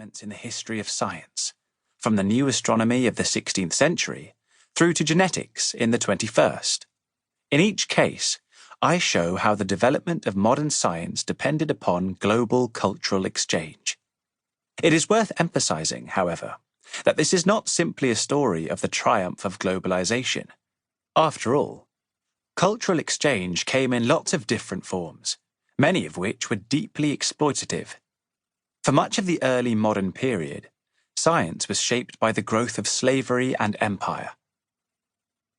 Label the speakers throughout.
Speaker 1: developments in the history of science, from the new astronomy of the 16th century through to genetics in the 21st. In each case, I show how the development of modern science depended upon global cultural exchange. It is worth emphasizing, however, that this is not simply a story of the triumph of globalization. After all, cultural exchange came in lots of different forms, many of which were deeply exploitative. For much of the early modern period, science was shaped by the growth of slavery and empire.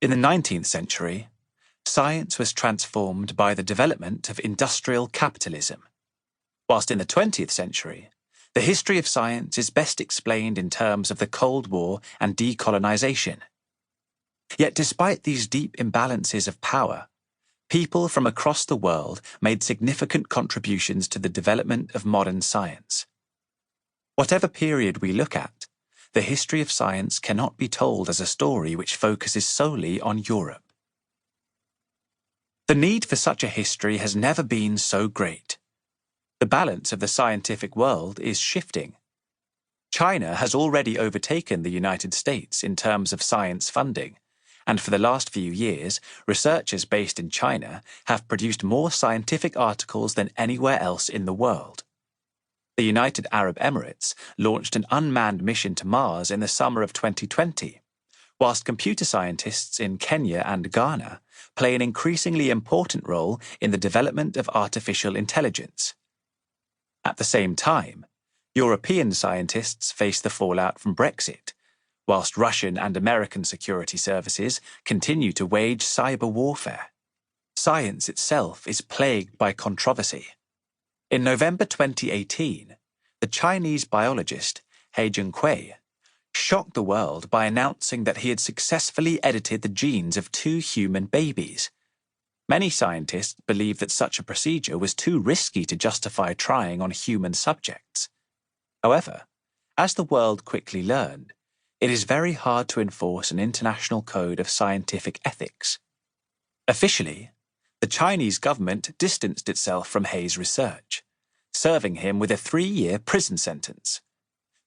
Speaker 1: In the 19th century, science was transformed by the development of industrial capitalism, whilst in the 20th century, the history of science is best explained in terms of the Cold War and decolonization. Yet despite these deep imbalances of power, people from across the world made significant contributions to the development of modern science. Whatever period we look at, the history of science cannot be told as a story which focuses solely on Europe. The need for such a history has never been so great. The balance of the scientific world is shifting. China has already overtaken the United States in terms of science funding, and for the last few years, researchers based in China have produced more scientific articles than anywhere else in the world. The United Arab Emirates launched an unmanned mission to Mars in the summer of 2020, whilst computer scientists in Kenya and Ghana play an increasingly important role in the development of artificial intelligence. At the same time, European scientists face the fallout from Brexit, whilst Russian and American security services continue to wage cyber warfare. Science itself is plagued by controversy. In November 2018, the Chinese biologist He Jiankui shocked the world by announcing that he had successfully edited the genes of 2 human babies. Many scientists believe that such a procedure was too risky to justify trying on human subjects. However, as the world quickly learned, it is very hard to enforce an international code of scientific ethics. Officially, the Chinese government distanced itself from He's research, serving him with a 3-year prison sentence.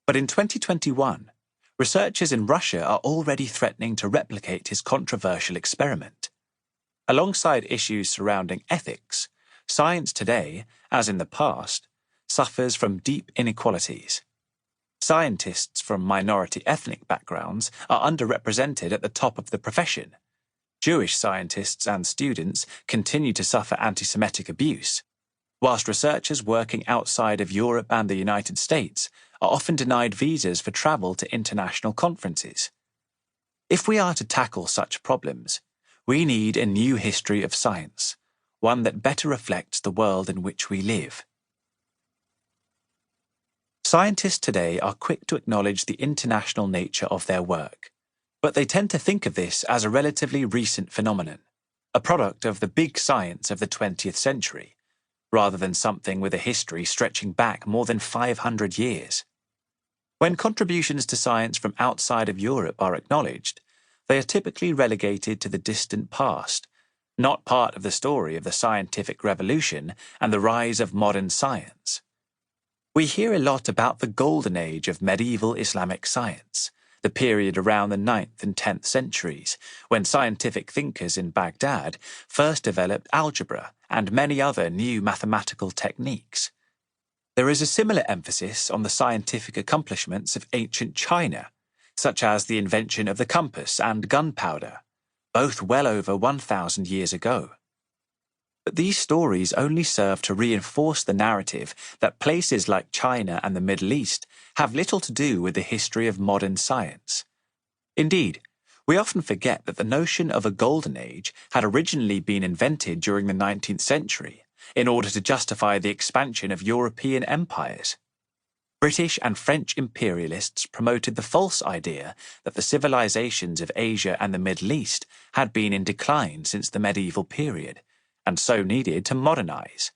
Speaker 1: But in 2021, researchers in Russia are already threatening to replicate his controversial experiment. Alongside issues surrounding ethics, science today, as in the past, suffers from deep inequalities. Scientists from minority ethnic backgrounds are underrepresented at the top of the profession. Jewish scientists and students continue to suffer anti-Semitic abuse, whilst researchers working outside of Europe and the United States are often denied visas for travel to international conferences. If we are to tackle such problems, we need a new history of science, one that better reflects the world in which we live. Scientists today are quick to acknowledge the international nature of their work, but they tend to think of this as a relatively recent phenomenon, a product of the big science of the 20th century, rather than something with a history stretching back more than 500 years. When contributions to science from outside of Europe are acknowledged, they are typically relegated to the distant past, not part of the story of the scientific revolution and the rise of modern science. We hear a lot about the golden age of medieval Islamic science, the period around the 9th and 10th centuries, when scientific thinkers in Baghdad first developed algebra and many other new mathematical techniques. There is a similar emphasis on the scientific accomplishments of ancient China, such as the invention of the compass and gunpowder, both well over 1,000 years ago. But these stories only serve to reinforce the narrative that places like China and the Middle East have little to do with the history of modern science. Indeed, we often forget that the notion of a golden age had originally been invented during the 19th century in order to justify the expansion of European empires. British and French imperialists promoted the false idea that the civilizations of Asia and the Middle East had been in decline since the medieval period, and so needed to modernize.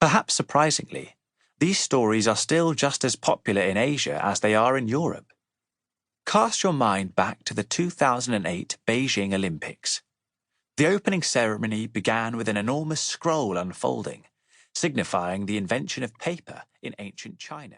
Speaker 1: Perhaps surprisingly, these stories are still just as popular in Asia as they are in Europe. Cast your mind back to the 2008 Beijing Olympics. The opening ceremony began with an enormous scroll unfolding, signifying the invention of paper in ancient China.